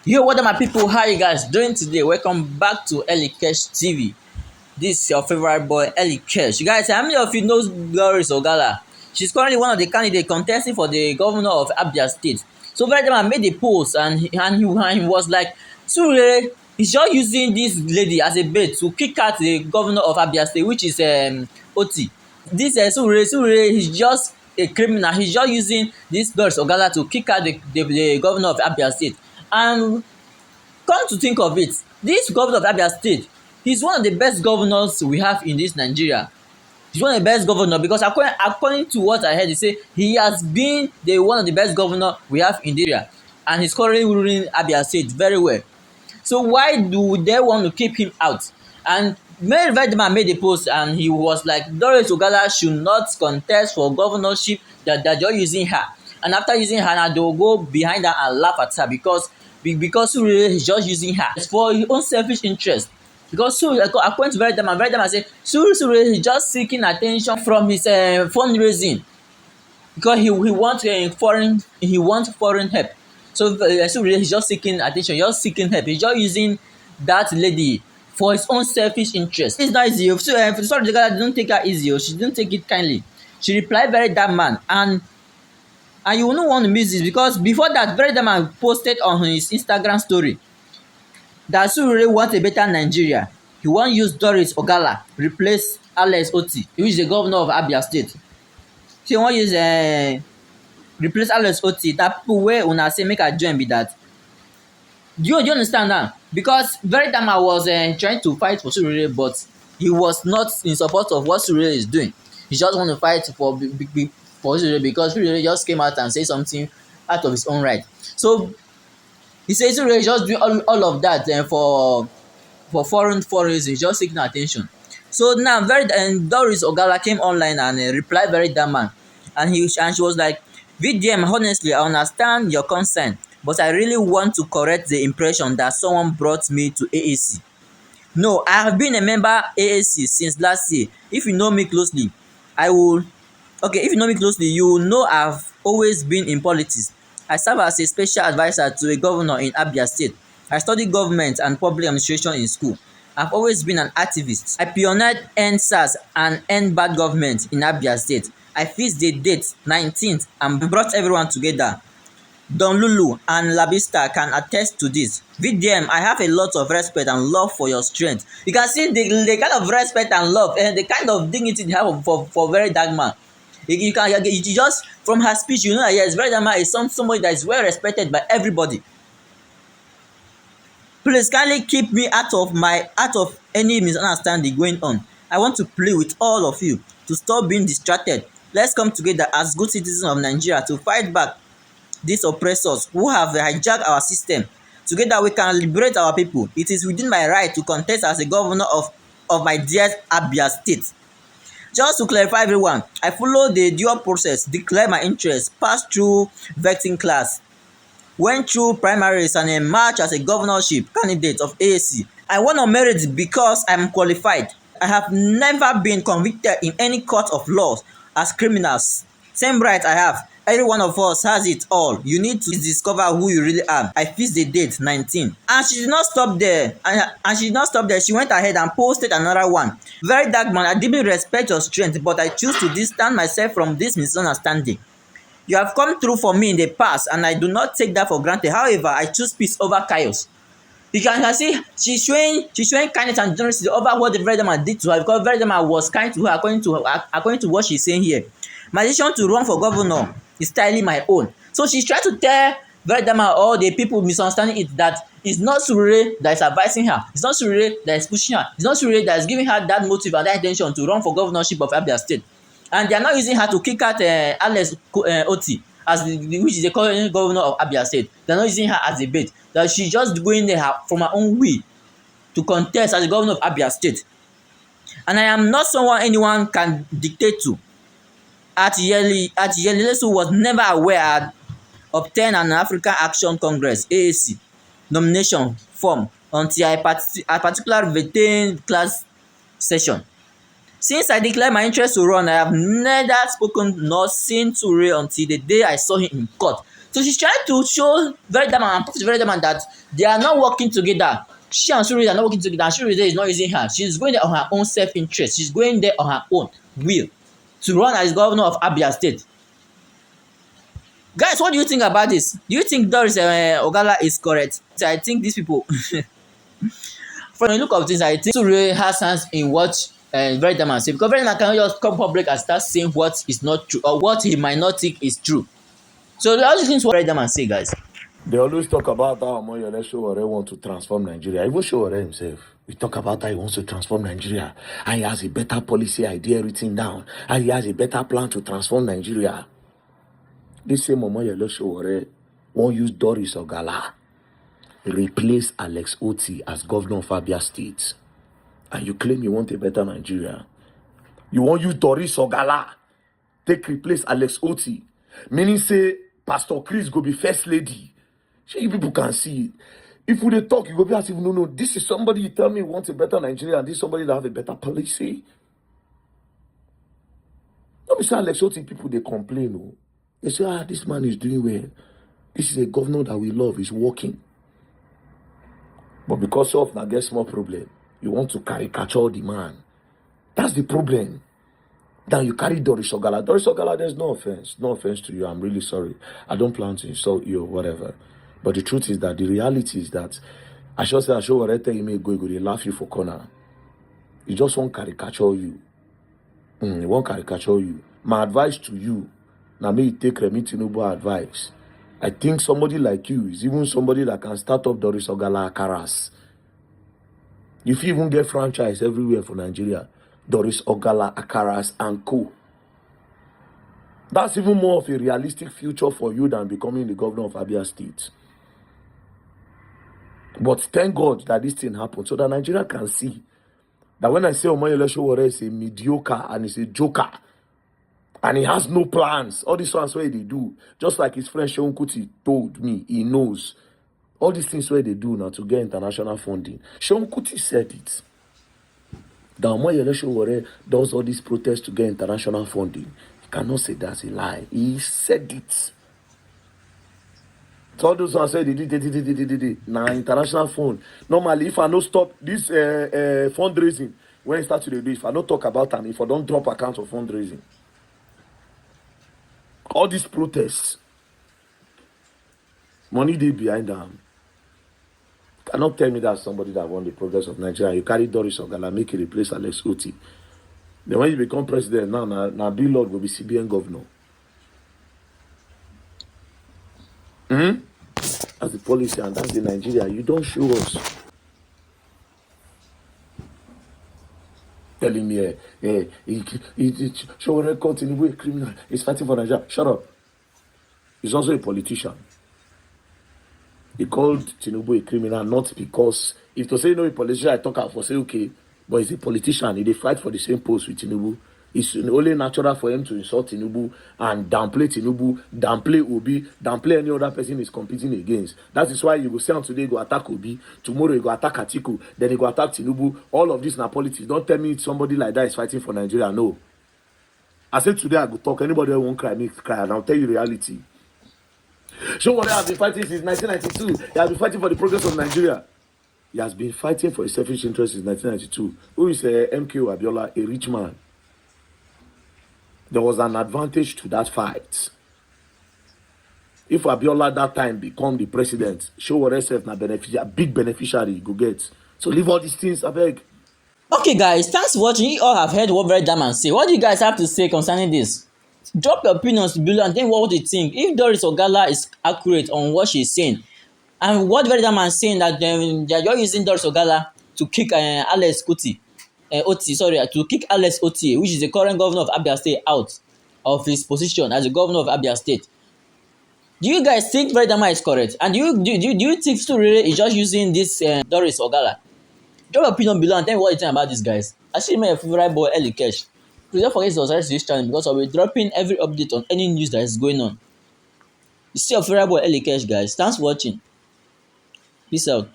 Yo, what up, my people? How you guys doing today? Welcome back to Ellie Cash TV. This is your favorite boy, Ellie Cash. You guys, how many of you know Doris Ogala? She's currently one of the candidates contesting for the governor of Abia State. So Verydarkman made a post and he was like, Sowore is just using this lady as a bait to kick out the governor of Abia State, which is Oti. This Sowore is just a criminal. He's just using this Doris Ogala to kick out the governor of Abia State. And come to think of it, this governor of Abia State, he's one of the best governors we have in this Nigeria. He's one of the best governor because according to what I heard, he say he has been the one of the best governor we have in the area, and he's currently ruling Abia State very well. So why do they want to keep him out? And Verydarkman made a post and he was like, Doris Ogala should not contest for governorship, that they're just using her. And after using her, now they will go behind her and laugh at her because Sowore is just using her. It's for his own selfish interest. Because Sowore, according to Verydarkman say Sowore is just seeking attention from his fundraising because he wants foreign help. So Sowore is just seeking attention, just seeking help. He's just using that lady for his own selfish interest. It's not easy. So sorry, the girl didn't take her easy. She didn't take it kindly. She replied Verydarkman and you will not want to miss this because before that Verydarkman posted on his Instagram story that Sowore want a better Nigeria. He wan use Doris Ogala replace Alex Oti, who is the governor of Abia State. So he wan use replace Alex Oti, that people wey una say make I join be that. Do you understand now? Because Verydarkman was trying to fight for Sowore, but he was not in support of what Sowore is doing. He just want to fight for Sowore because Sowore just came out and say something out of his own right. So he says Sowore is just doing all of that for foreign reasons, just seeking attention. So now Doris Ogala came online and replied Verydarkman, and she was like, VDM, honestly, I understand your concern, but I really want to correct the impression that someone brought me to AAC. No, I have been a member AAC since last year. If you know me closely, if you know me closely, you will know I've always been in politics. I serve as a special advisor to a governor in Abia State. I studied government and public administration in school. I've always been an activist. I pioneered End SARS and End Bad Government in Abia State. I fixed the date 19th and brought everyone together. Don Lulu and Labista can attest to this. VDM, I have a lot of respect and love for your strength. You can see the kind of respect and love and the kind of dignity they have for Verydarkman. You just from her speech, you know that yes, Verydarkman is somebody that is well respected by everybody. Please kindly keep me out of any misunderstanding going on. I want to plead with all of you to stop being distracted. Let's come together as good citizens of Nigeria to fight back these oppressors who have hijacked our system. Together we can liberate our people. It is within my right to contest as a governor of my dear Abia State. Just to clarify everyone, I follow the due process, declare my interest, pass through vetting class, went through primaries and emerged as a governorship candidate of AAC. I won on merit because I am qualified. I have never been convicted in any court of law as criminals. Same right I have. Every one of us has it all. You need to discover who you really are. I fixed the date 19. And she did not stop there. She went ahead and posted another one. Verydarkman, I deeply respect your strength, but I choose to distance myself from this misunderstanding. You have come through for me in the past, and I do not take that for granted. However, I choose peace over chaos. You can see she's showing kindness and generosity over what the Verydarkman did to her because Verydarkman was kind to her according to what she's saying here. My decision to run for governor is entirely my own. So she's trying to tell Verydarkman or the people misunderstanding it that it's not Sowore that is advising her. It's not Sowore that is pushing her. It's not Sowore that is giving her that motive and that intention to run for governorship of Abia State. And they are not using her to kick out Alex Oti which is the current governor of Abia State. They are not using her as a bait. That she's just going there from her own will to contest as the governor of Abia State. And I am not someone anyone can dictate to. Atiyeli Lesu was never aware I had obtained an African Action Congress (AAC) nomination form until a particular vetting class session. Since I declared my interest to run, I have neither spoken nor seen Sowore until the day I saw him in court So she's trying to show Verydarkman and prove to Verydarkman that they are not working together. She and Sowore are not working together, and Sowore is not using her. She's going there on her own self-interest. She's going there on her own will to run as governor of Abia State. Guys, what do you think about this? Do you think Doris Ogala is correct? I think these people, from the look of things, I think Sowore has hands in what Verydarkman say, because Verydarkman cannot just come public and start saying what is not true or what he might not think is true. So all these things what Verydarkman say, guys. They always talk about how Omoyele Sowore wants to transform Nigeria. Even Sowore himself, we talk about how he wants to transform Nigeria. And he has a better policy idea written down. And he has a better plan to transform Nigeria. This same Omoyele Sowore won't use Doris Ogala, replace Alex Oti as governor of Abia State. And you claim you want a better Nigeria. You won't use Doris Ogala, take replace Alex Oti. Meaning say, Pastor Chris go be first lady. Sure, people can see. If we talk, you go be asking, no, this is somebody you tell me wants a better Nigeria, and this is somebody that have a better policy. Don't be saying Alex Oti people, they complain. Oh. They say, this man is doing well. This is a governor that we love, he's working. But because of that, get small problem. You want to caricature the man. That's the problem. Then you carry Doris Ogala. Doris Ogala, there's no offense. No offense to you. I'm really sorry. I don't plan to insult you or whatever. But the truth is that the reality is that I should say, I show what you may go, they laugh you for corner. You just won't caricature you. It won't caricature you. My advice to you, now may you take Remi Tinubu advice. I think somebody like you is even somebody that can start up Doris Ogala Akaras. If you even get franchise everywhere for Nigeria, Doris Ogala Akaras and co. That's even more of a realistic future for you than becoming the governor of Abia State. But thank God that this thing happened so that Nigeria can see that when I say Omoyele Sowore is a mediocre and he's a joker and he has no plans, all these ones where they do, just like his friend Seun Kuti told me, he knows all these things where they do now to get international funding. Seun Kuti said it. That Omoyele Sowore does all these protests to get international funding. He cannot say that's a lie. He said it. So all those ones say they did. Now international fund. Normally, if I no stop this fundraising, when it start to do, if I don't talk about them, if I don't drop accounts of fundraising, all these protests, money they behind them. Cannot tell me that somebody that won the progress of Nigeria. You carry Doris Ogala, make it replace Alex Oti. Then when you become president, now Bill Lord will be CBN governor. That's the policy and that's the Nigeria. You don't show us. Telling me, Sowore caught in a way criminal. He's fighting for Nigeria. Shut up. He's also a politician. He called Tinubu a criminal not because, if to say no a politician, I talk out for say okay, but he's a politician. He fight for the same post with Tinubu. It's only natural for him to insult Tinubu and downplay Tinubu, downplay Obi, downplay any other person he's competing against. That is why you go say on today, go attack Obi, tomorrow you go attack Atiku, then you go attack Tinubu. All of this na politics. Don't tell me somebody like that is fighting for Nigeria. No. I said today I go talk. Anybody who won't cry, make cry, and I'll tell you reality. Sowore has been fighting since 1992. He has been fighting for the progress of Nigeria. He has been fighting for his selfish interest since 1992. Who is MK Abiola, a rich man? There was an advantage to that fight. If Abiola that time become the president, Sowore self na beneficiary, big beneficiary go get. So leave all these things, I beg. Okay, guys, thanks for watching. You all have heard what Verydarkman say. What do you guys have to say concerning this? Drop your opinions below and then what do you think? If Doris Ogala is accurate on what she's saying, and what Verydarkman is saying that you're using Doris Ogala to kick Alex Oti, to kick Alex Oti, which is the current governor of Abia State, out of his position as the governor of Abia State. Do you guys think Verydarkman is correct? And do you think Sowore is just using this Doris Ogala? Drop your opinion below and tell me what you think about this, guys. I see my favorite boy, Eli Kesh. Please don't forget to subscribe to this channel because I'll be dropping every update on any news that is going on. You see your favorite boy, Eli Kesh, guys. Thanks for watching. Peace out.